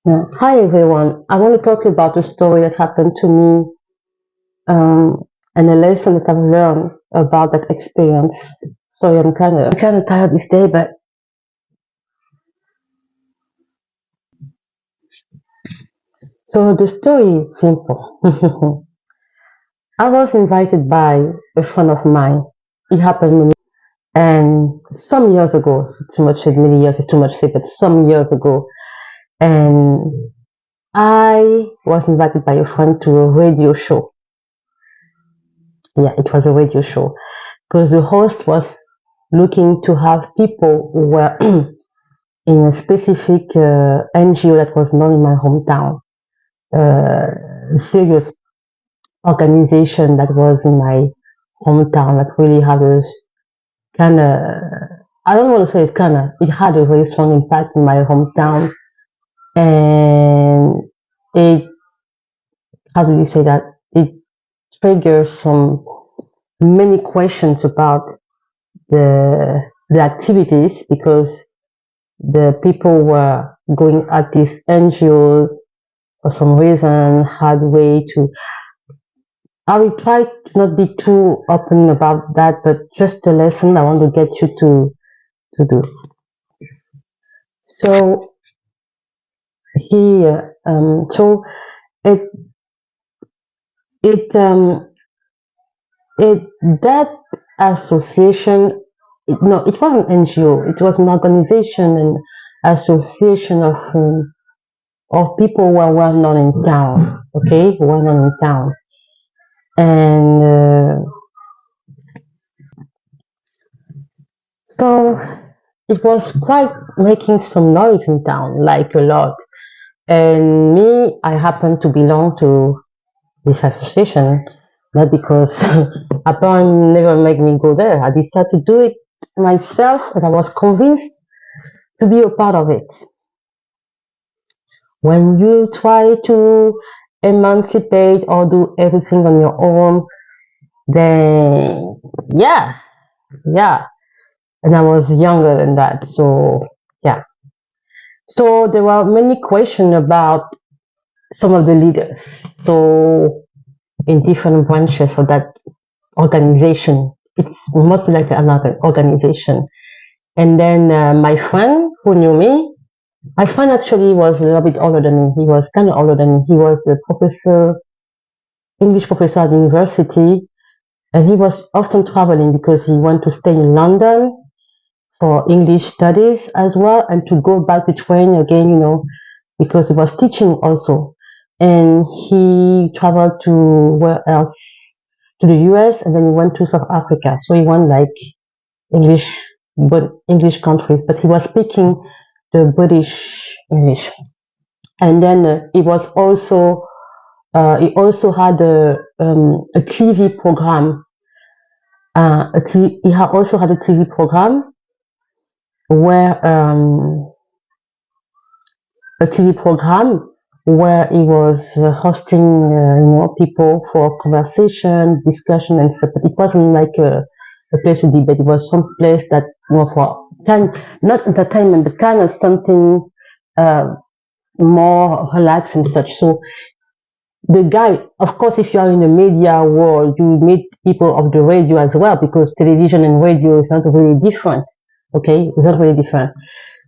Yeah. Hi everyone. I want to talk about a story that happened to me and a lesson that I've learned about that experience. Sorry, I'm kind of tired this day, but so the story is simple. I was invited by a friend of mine. It happened many and some years ago. It's too much said, many years is too much said, but some years ago, and I was invited by a friend to a radio show. Yeah, it was a radio show because the host was looking to have people who were in a specific NGO that was known in my hometown, a serious organization that was in my hometown that really had a kind of, I don't want to say it's kind of, it had a very strong impact in my hometown. And it, how do you say that? It triggers some many questions about the activities because the people were going at this NGO for some reason had way to. I will try to not be too open about that, but just a lesson I want to get you to do. So here, so it it it that association. No, it wasn't NGO. It was an organization and association of people who are well known in town. Okay, well known in town, and so it was quite making some noise in town, like a lot. And me, I happen to belong to this association, not because upon never make me go there. I decided to do it myself, and I was convinced to be a part of it. When you try to emancipate or do everything on your own, then yeah, yeah. And I was younger than that, so yeah. So there were many questions about some of the leaders. So in different branches of that organization, it's mostly like another organization. And then my friend who knew me, my friend actually was a little bit older than me. He was kind of older than me. He was a professor, English professor at university, and he was often traveling because he went to stay in London for English studies as well, and to go back to train again, because he was teaching also. And he traveled to where else? To the US, and then he went to South Africa. So he went like English, but English countries, but he was speaking the British English. And then he also had a TV program. Also had a TV program where a TV program where he was hosting, people for conversation, discussion, and stuff. But it wasn't like a place to debate. It was some place that, for kind, not entertainment, but kind of something uh, more relaxed and such. So the guy, of course, if you are in the media world, you meet people of the radio as well because television and radio is not really different. Okay, it's not really different.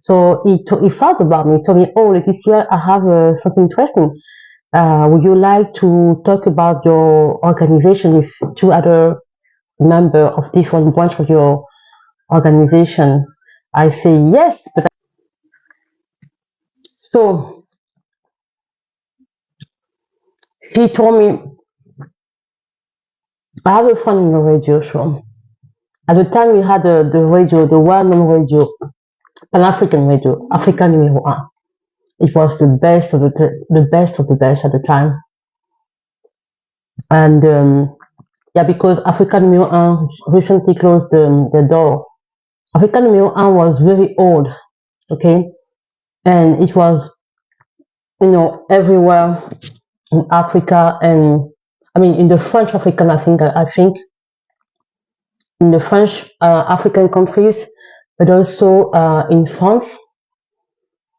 So he thought about me. He told me, "Oh, Laetitia, I have something interesting. Would you like to talk about your organization with two other members of different branch of your organization?" I say yes, but so he told me, "I have a friend in the radio show." At the time, we had the radio, the well-known radio, Pan-African radio, Africa numéro 1. It was the best of the best of the best at the time. And yeah, because Africa numéro 1 recently closed the door. Africa numéro 1 was very old, okay? And it was, everywhere in Africa, and I mean, in the French African, I think in the French African countries, but also in France.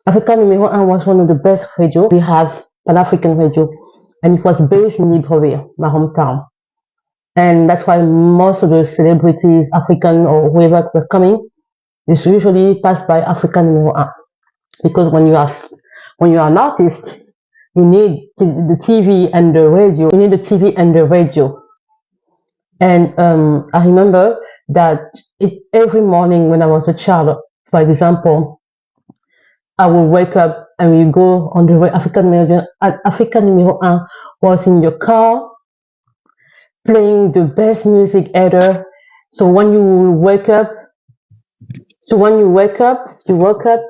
Africa numéro un was one of the best radio. We have Pan African radio, and it was based in Libreville, my hometown. And that's why most of the celebrities, African or whoever were coming, is usually passed by Africa numéro un. Because when you are an artist, you need the TV and the radio. You need the TV and the radio. And I remember that every morning when I was a child, for example, I will wake up and we go on the way. Africa numéro un was in your car playing the best music ever. So when you wake up, you wake up,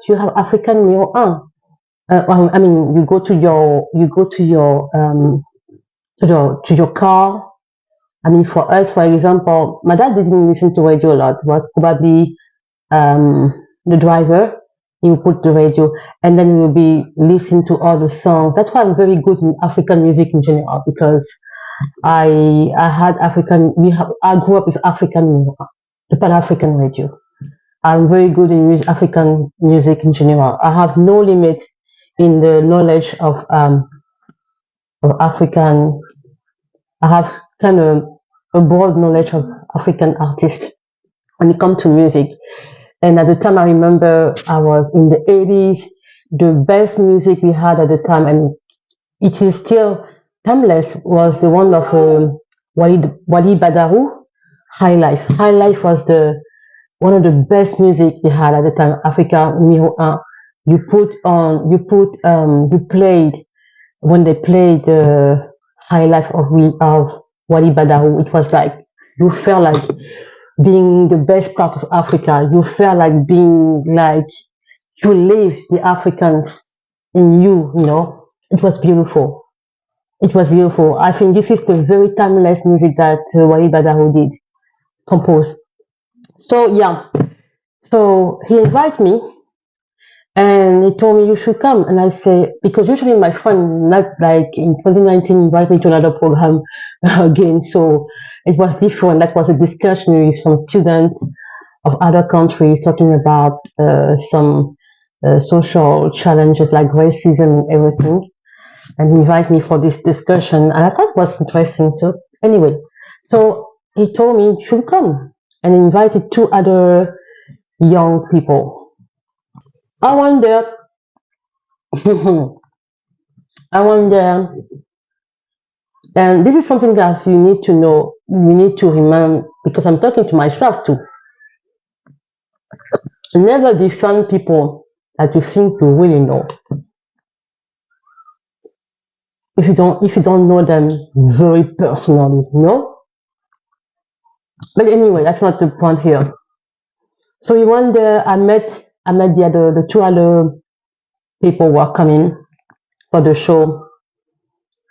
you have Africa numéro un. I mean, you go to your car. I mean, for us, for example, my dad didn't listen to radio a lot. It was probably the driver. He would put the radio, and then we'll be listening to all the songs. That's why I'm very good in African music in general because I had African. I grew up with African, the Pan African radio. I'm very good in African music in general. I have no limit in the knowledge of African. I have kind of a broad knowledge of African artists when it comes to music. And at the time, I remember I was in the 80s. The best music we had at the time, and it is still timeless, was the one of Wali Badaru, High Life. High Life was the one of the best music we had at the time. Africa numéro un. You played when they played the High Life of Wali Badaru. It was like you felt like being the best part of Africa. You felt like being like you live the Africans in you. You know, it was beautiful. It was beautiful. I think this is the very timeless music that Wali Badaru did compose. So yeah, so he invited me and he told me you should come. And I say because usually my friend not like in 2019 invite me to another program again. So it was different. That was a discussion with some students of other countries talking about some social challenges like racism and everything. And he invited me for this discussion, and I thought it was interesting too. Anyway, so he told me you should come, and he invited two other young people. I went there. I went there, and this is something that you need to know. You need to remember because I'm talking to myself too. Never defend people that you think you really know. If you don't know them very personally, no. But anyway, that's not the point here. So we went there. I met the two other people were coming for the show,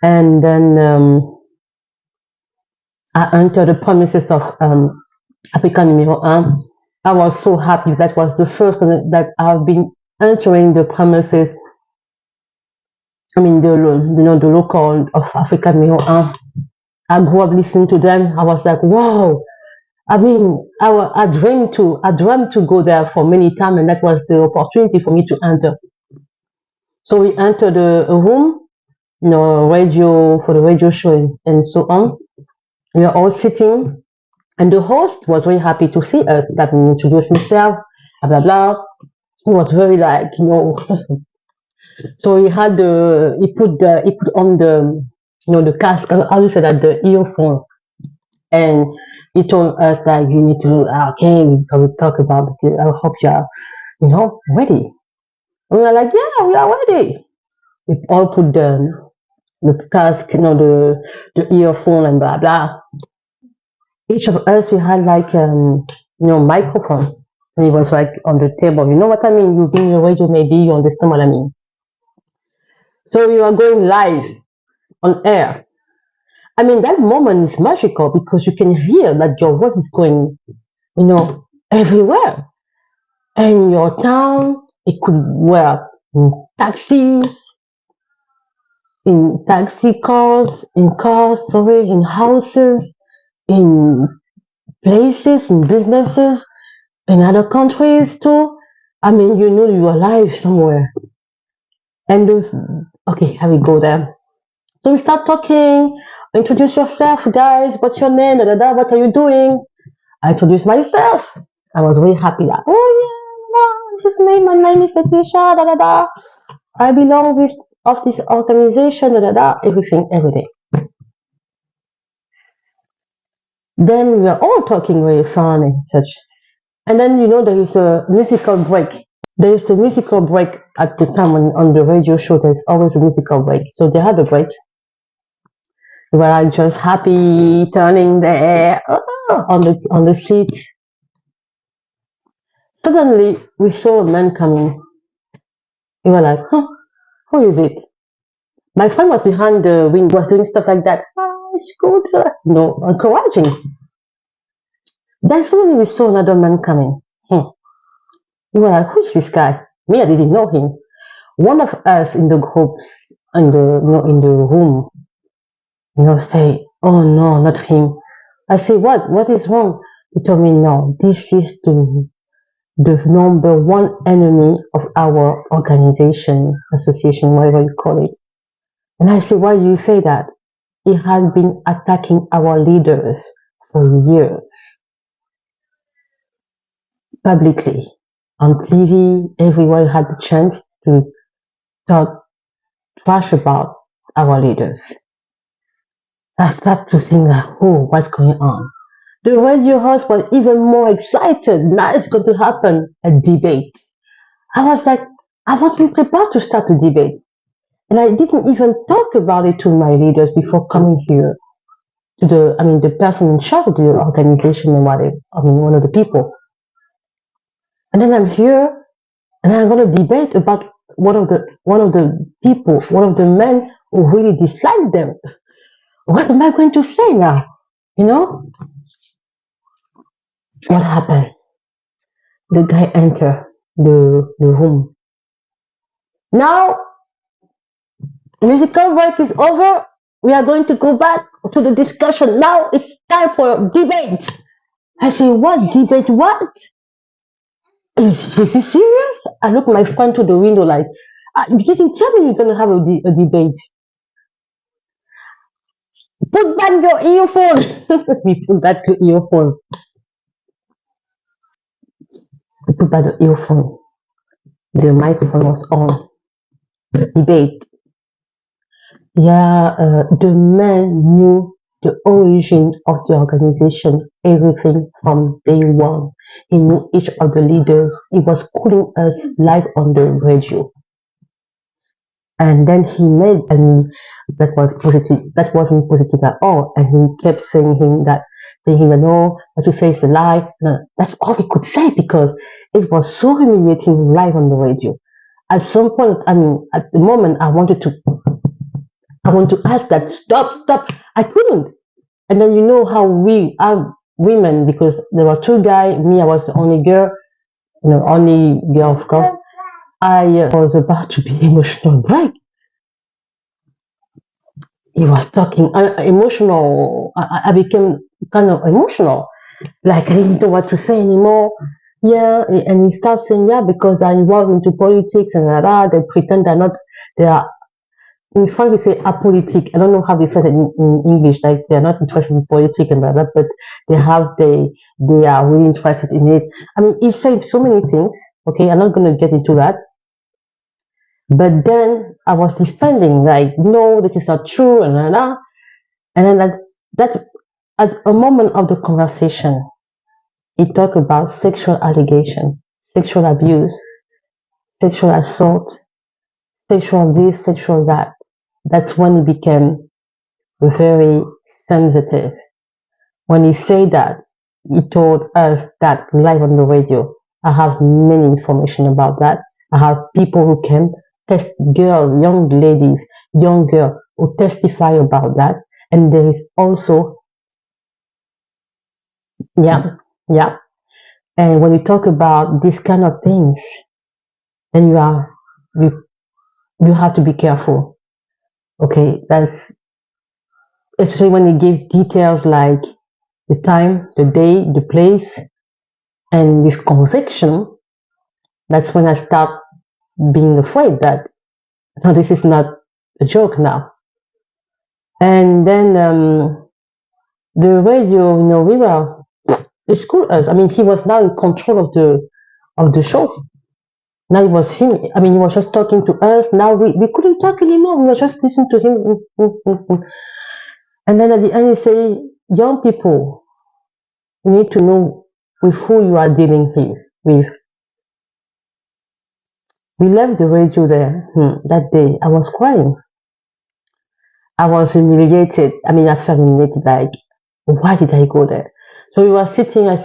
and then I entered the premises of Africa numéro un. I was so happy. That was the first time that I've been entering the premises. I mean, the local of Africa numéro un. I grew up listening to them. I was like, wow. I mean, I dreamed to go there for many times, and that was the opportunity for me to enter. So we entered a room, radio for the radio show and so on. We are all sitting, and the host was very happy to see us. That we introduced himself, blah blah blah. He was very like, So he had he put on the cask. How you say that, the earphone, and he told us that you need to okay, we can talk about this. I hope you are ready. And we were like, yeah, we are ready. We all put the cask, the earphone and blah blah. Each of us we had like microphone, and it was like on the table. You know what I mean? You bring your radio, maybe you understand what I mean. So we were going live on air. I mean, that moment is magical because you can hear that your voice is going, everywhere. And your town, it could were in taxis, in taxi cars, in houses, in places, in businesses, in other countries too. I mean, you are live somewhere. And okay, here we go there. So we start talking. Introduce yourself, guys. What's your name? Da, da, da. What are you doing? I introduced myself. I was very happy that, oh yeah, no, this is me. My name is Letitia. Da da da. I belong with of this organization. Da da da. Everything, every day. Then we were all talking very fun and such. And then there is a musical break. There is the musical break at the time on the radio show. There's always a musical break. So they had a break. We were like just happy, turning there on the seat. Suddenly, we saw a man coming. We were like, huh, who is it? My friend was behind the window, was doing stuff like that. Ah, it's good. No, encouraging. Then suddenly we saw another man coming. We were like, who is this guy? Me, I didn't know him. One of us in the groups, in the room, say, oh no, not him. I say, what? What is wrong? He told me, no, this is the number one enemy of our organization, association, whatever you call it. And I say, why you say that? He has been attacking our leaders for years, publicly, on TV, everyone had the chance to talk trash about our leaders. I start to think like, oh, what's going on? The radio host was even more excited. Now it's going to happen a debate. I was like, I wasn't prepared to start a debate. And I didn't even talk about it to my leaders before coming here to the person in charge of the organization and whatever. One of the people. And then I'm here and I'm going to debate about one of the people, one of the men who really dislike them. What am I going to say now? What happened? The guy entered the room. Now, musical break is over. We are going to go back to the discussion. Now it's time for debate. I say, what debate? What? Is he serious? I look my friend to the window like, you didn't tell me you're going to have a debate. Put back your earphone. We put back the earphone. We put back the earphone. The microphone was on. Debate. Yeah, the man knew the origin of the organization, everything from day one. He knew each of the leaders. He was calling us live on the radio. And then he made, and that was positive. That wasn't positive at all. And he kept saying no, what you say is a lie. No, that's all he could say because it was so humiliating live on the radio. At some point, at the moment, I want to ask that, stop. I couldn't. And then how we are women, because there were two guys, me, I was the only girl, only girl, of course. I was about to be emotional break. He was talking emotional. I became kind of emotional, like I didn't know what to say anymore. Yeah, and he starts saying, yeah, because I involved into politics and they pretend they are. In France, we say apolitic. I don't know how they say it in English. Like they're not interested in politics and that, but they are really interested in it. He said so many things. Okay, I'm not gonna get into that. But then I was defending, like, no, this is not true, and then that at a moment of the conversation, he talked about sexual allegation, sexual abuse, sexual assault, sexual this, sexual that. That's when it became very sensitive. When he said that, he told us that live on the radio. I have many information about that. I have people who can girls, young ladies, young girls who testify about that. And there is also, yeah, yeah. And when you talk about these kind of things, then you have to be careful. Okay, that's especially when you give details like the time, the day, the place, and with conviction. That's when I start being afraid that No, this is not a joke now. And then the radio, we were, it schooled us. I mean, he was now in control of the show. Now it was him. I mean, he was just talking to us. Now we couldn't talk anymore. We were just listening to him. And then at the end, he say, young people, you need to know with who you are dealing with. We left the radio there that day. I was crying. I was humiliated. I mean, I felt humiliated. Like, why did I go there? So we were sitting. I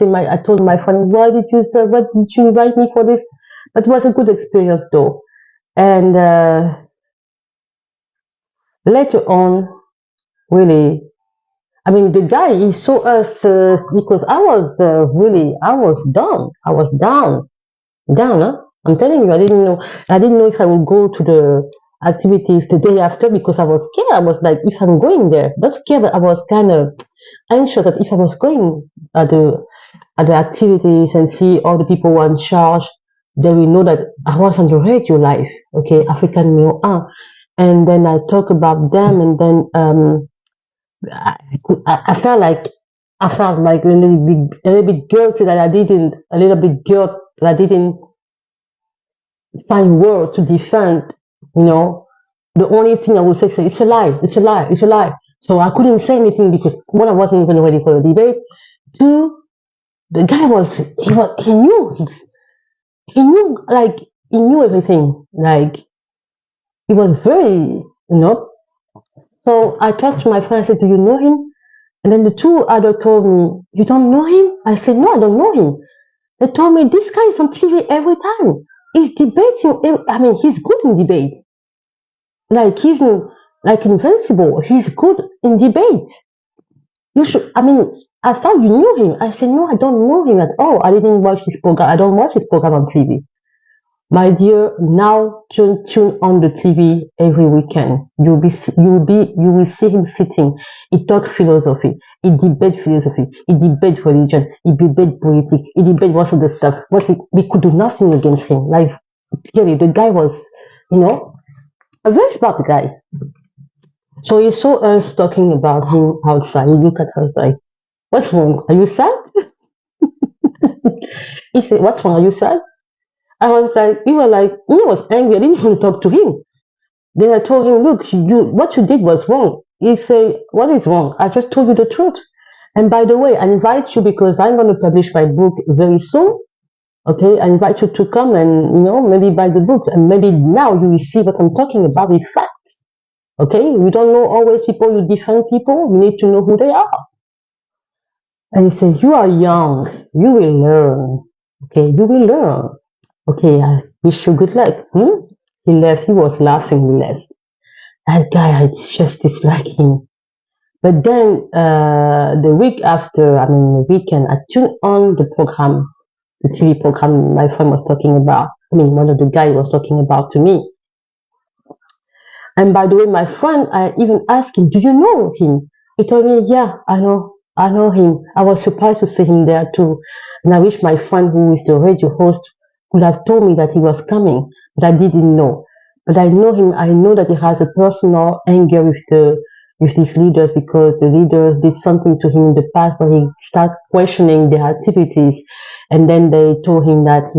told my friend, why did you say? What did you invite me for this? But it was a good experience, though. And later on, really, I mean, the guy he saw us because I was I was down. I was down. Huh? I'm telling you, I didn't know if I would go to the activities the day after because I was scared. I was like, if I'm going there, not scared, but I was kind of anxious that if I was going at the activities and see all the people who are in charge, they will know that I was on the radio live, okay, African Male R. And then I talk about them, and then I, I felt like a little bit guilty that I didn't, a little bit guilt that I didn't find words to defend, you know. The only thing I would say is it's a lie, it's a lie, it's a lie. So I couldn't say anything because one, I wasn't even ready for the debate. Two, the guy he knew like he knew everything. Like he was very, So I talked to my friend, I said, do you know him? And then the two others told me, you don't know him? I said, no, I don't know him. They told me this guy is on TV every time. He's debating. I mean, he's good in debate. Like like invincible. He's good in debate. You should. I mean, I thought you knew him. I said, no, I don't know him at all. I didn't watch his program. I don't watch his program on TV. My dear, now tune on the TV every weekend. You will see him sitting. He talk philosophy. He debate philosophy. He debate religion. He debate politics. He debate most of the stuff. But we could do nothing against him. Like, really, the guy was, a very smart guy. So he saw us talking about him outside. He looked at us like, what's wrong? Are you sad? He said, what's wrong? Are you sad? I was like, he was angry. I didn't even talk to him. Then I told him, look, what you did was wrong. He said, what is wrong? I just told you the truth. And by the way, I invite you because I'm going to publish my book very soon. Okay, I invite you to come and, maybe buy the book. And maybe now you will see what I'm talking about with facts. Okay, you don't know always people, you defend people. You need to know who they are. And he said, you are young. You will learn. Okay, you will learn. Okay, I wish you good luck. He left. He was laughing. He left. That guy, I just dislike him. But then the week after, I mean, the weekend, I tuned on the program, the TV program my friend was talking about. I mean, one of the guys was talking about to me. And by the way, my friend, I even asked him, do you know him? He told me, yeah, I know him. I was surprised to see him there too. And I wish my friend, who is the radio host, could have told me that he was coming, but I didn't know. But I know him. I know that he has a personal anger with these leaders because the leaders did something to him in the past, but he started questioning their activities, and then they told him that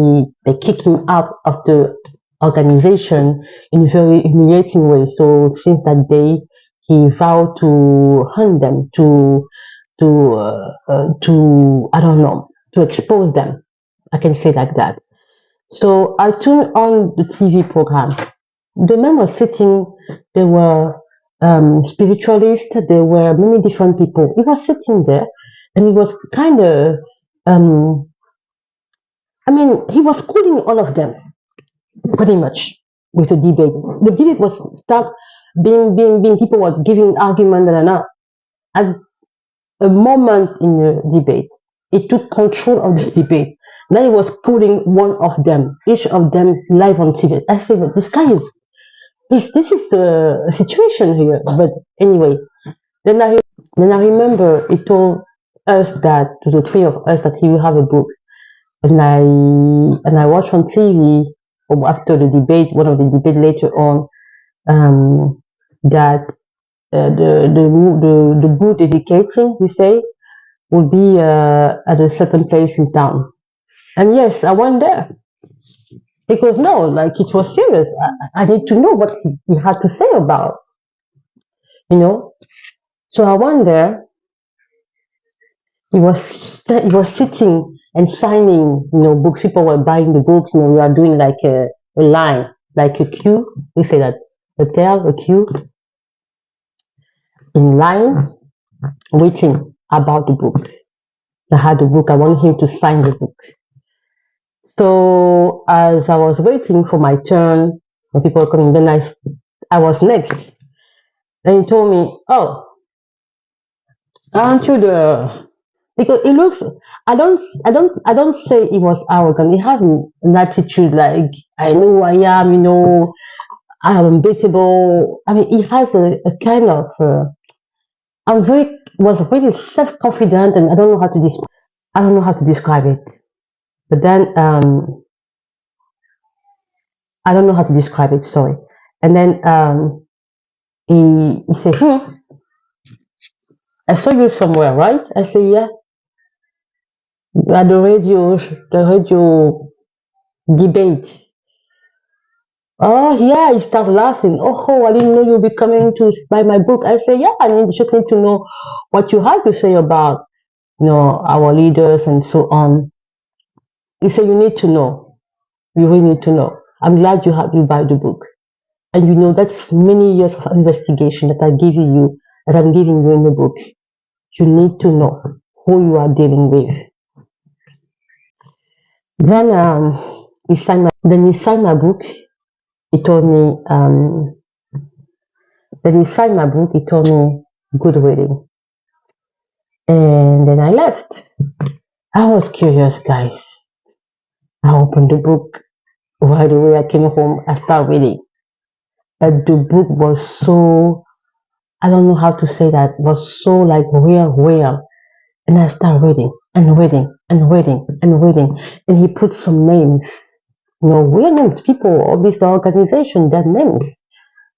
they kicked him out of the organization in a very humiliating way. So since that day, he vowed to hunt them, to I don't know, to expose them. I can say like that. So I turned on the TV program. The men were sitting. They were spiritualists. There were many different people. He was sitting there, and he was kind of. I mean, he was schooling all of them, pretty much, with the debate. The debate was start being. People were giving argument and at a moment in the debate, he took control of the debate. Now he was putting one of them, each of them, live on TV. I said, this guy this is a situation here. But anyway, then I remember he told us that, to the three of us, that he will have a book. And I watched on TV after the debate, one of the debate later on, that the boot dedicating, we say, would be at a certain place in town. And yes, I went there because no, like it was serious. I need to know what he had to say about, you know. So I went there. He was sitting and signing, books. People were buying the books. We are doing like a line, like a queue. We say that a queue in line, waiting about the book. I had the book. I wanted him to sign the book. So as I was waiting for my turn, when people were coming, then I was next. Then he told me, "Oh, aren't you the?" Because it looks. I don't say he was arrogant. He has an attitude like I know who I am. I'm unbeatable. I mean, he has a kind of. Was very self confident, and I don't know how to describe it. But then I don't know how to describe it. Sorry. And then he said, I saw you somewhere, right? I said, yeah, at the radio debate. Oh, yeah, he started laughing. Oh, I didn't know you'd be coming to buy my book. I said, yeah, just need to know what you have to say about, our leaders and so on. He said, you need to know. You really need to know. I'm glad you buy the book. And that's many years of investigation that that I'm giving you in the book. You need to know who you are dealing with. Then he signed my book. He told me then he signed my book. He told me good reading, and then I left. I was curious, guys. I opened the book right away. I came home. I started reading, but the book was so, I don't know how to say that. Was so like real. And I started reading and reading and reading and reading. And he put some names, real names, people of this organization, their names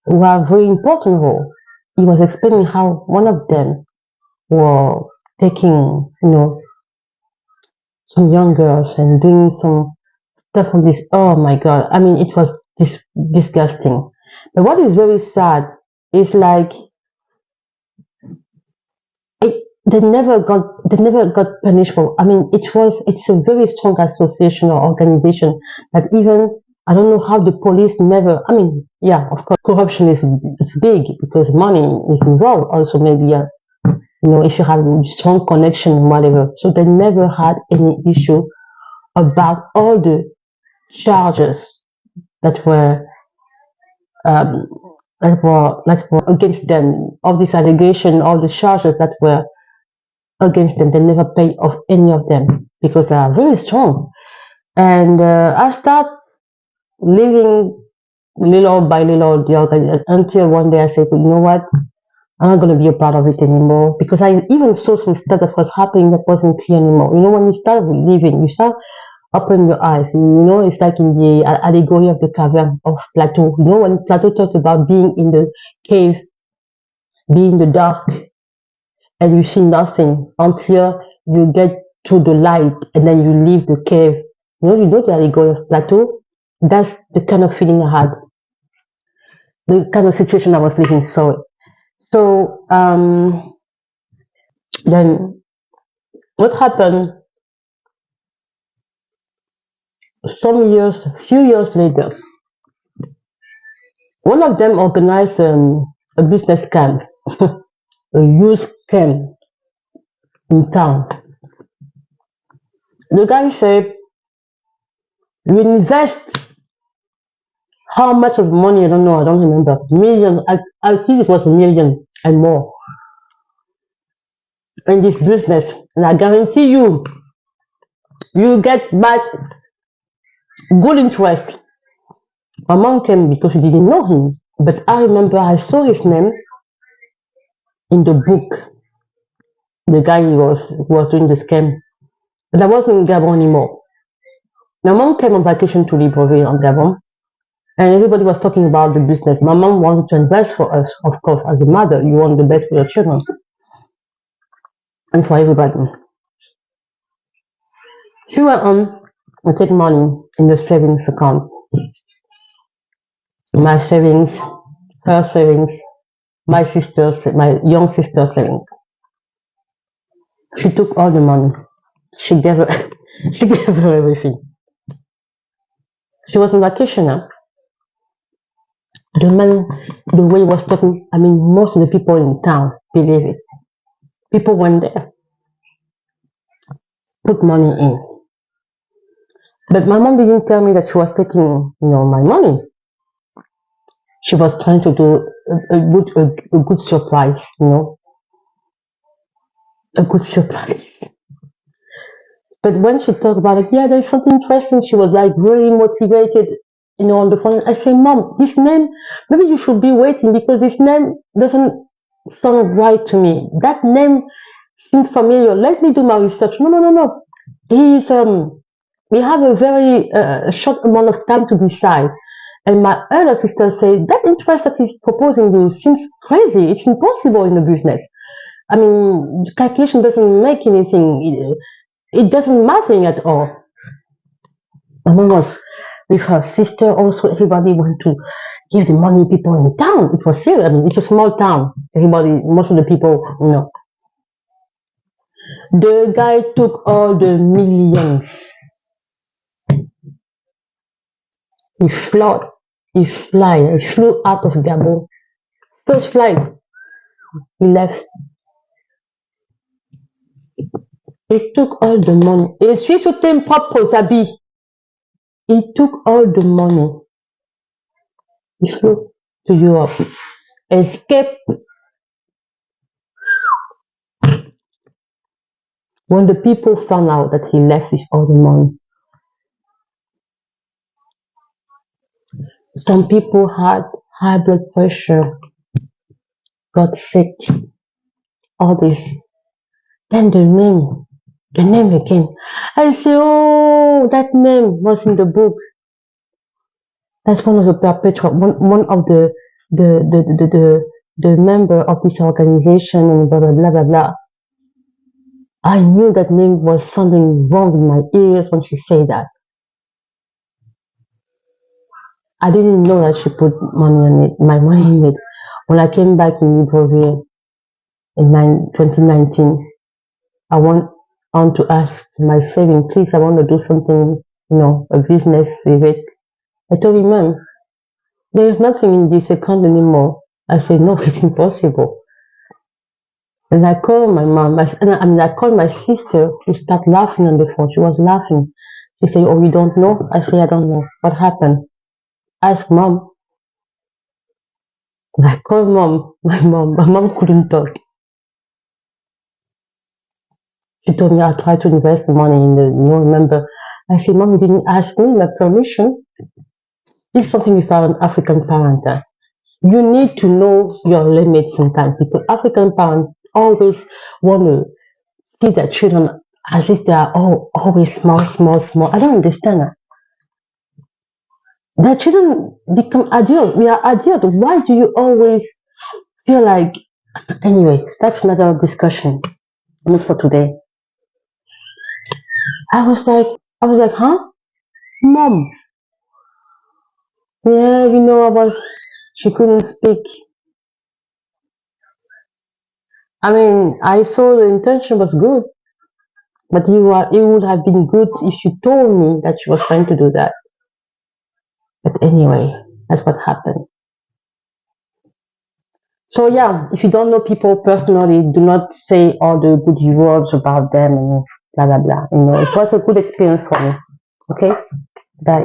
who are very important role. He was explaining how one of them were taking, some young girls and doing some stuff on this. Oh my God. I mean, it was disgusting. But what is very sad is like they never got punished for. I mean, it's a very strong association or organization that even I don't know how the police never. I mean, yeah, of course, corruption is it's big because money is involved. Also, maybe if you have a strong connection, whatever. So they never had any issue about all the charges that were um, that were against them, all these allegations, all the charges that were against them. They never paid off any of them because they are very strong. And I start living little by little the organization until one day I said, you know what? I'm not going to be a part of it anymore because I even saw some stuff that was happening that wasn't clear anymore. When you start living, you start opening your eyes. It's like in the allegory of the cavern of Plato. When Plato talked about being in the cave, being in the dark, and you see nothing until you get to the light and then you leave the cave. The allegory of Plato. That's the kind of feeling I had, the kind of situation I was living. So then what happened? Few years later, one of them organized a business camp, a youth camp in town. The guy said, "You invest how much of money? I don't know. I don't remember. Million. I think it was a million and more in this business, and I guarantee you, you get back good interest." My mom came because she didn't know him, but I remember I saw his name in the book. The guy who was doing the scam, but I wasn't in Gabon anymore. My mom came on vacation to Libreville on Gabon, And everybody was talking about the business. My mom wanted to invest for us, of course, as a mother. You want the best for your children and for everybody. She went on and take money in the savings account. My savings, her savings, my young sister's savings. She took all the money. She gave her, she gave her everything. She was on vacation. Huh? The man, the way he was talking, I mean, most of the people in town believe it. People went there, put money in. But my mom didn't tell me that she was taking, my money. She was trying to do a good surprise, a good surprise. But when she talked about it, yeah, there's something interesting. She was like really motivated, on the phone. I say, Mom, this name, maybe you should be waiting because this name doesn't sound right to me. That name seems familiar. Let me do my research. No, no, no, no. He's we have a very short amount of time to decide. And my elder sister said, that interest that he's proposing you seems crazy. It's impossible in the business. I mean, calculation doesn't make anything. It doesn't matter at all. My mom was with her sister. Also, everybody went to give the money people in town. It was serious. I mean, it's a small town. Most of the people, The guy took all the millions. He flew, he flew out of Gabon. First flight, he left. He took all the money. Et suis sur tes propres habits. He took all the money. He flew to Europe. Escaped. When the people found out that he left with all the money, some people had high blood pressure, got sick, all this. Then the name again. I say, oh, that name was in the book. That's one of the perpetrators, one of the member of this organization, and blah blah blah blah blah. I knew that name was something wrong in my ears when she said that. I didn't know that she put money on it, my money in it. When I came back in Libreville in 2019, I went on to ask my saving, please, I want to do something, a business with it. I told him, Mom, there is nothing in this account anymore. I said, no, it's impossible. And I called my mom, I called my sister to start laughing on the phone. She was laughing. She said, oh, you don't know? I said, I don't know. What happened? Ask mom. And I called my mom couldn't talk. She told me I tried to invest money in the, remember. I said, Mom, you didn't ask me my permission. This is something if I'm an African parent. You need to know your limits sometimes because African parents always want to see their children as if they are always small, small, small. I don't understand that. Their children become adults. We are adults. Why do you always feel like... Anyway, that's another discussion. Not for today. I was like, huh? Mom. Yeah, she couldn't speak. I mean, I saw the intention was good, but it would have been good if she told me that she was trying to do that. But anyway, that's what happened. So yeah, if you don't know people personally, do not say all the good words about them and blah blah blah. It was a good experience for me. Okay, bye.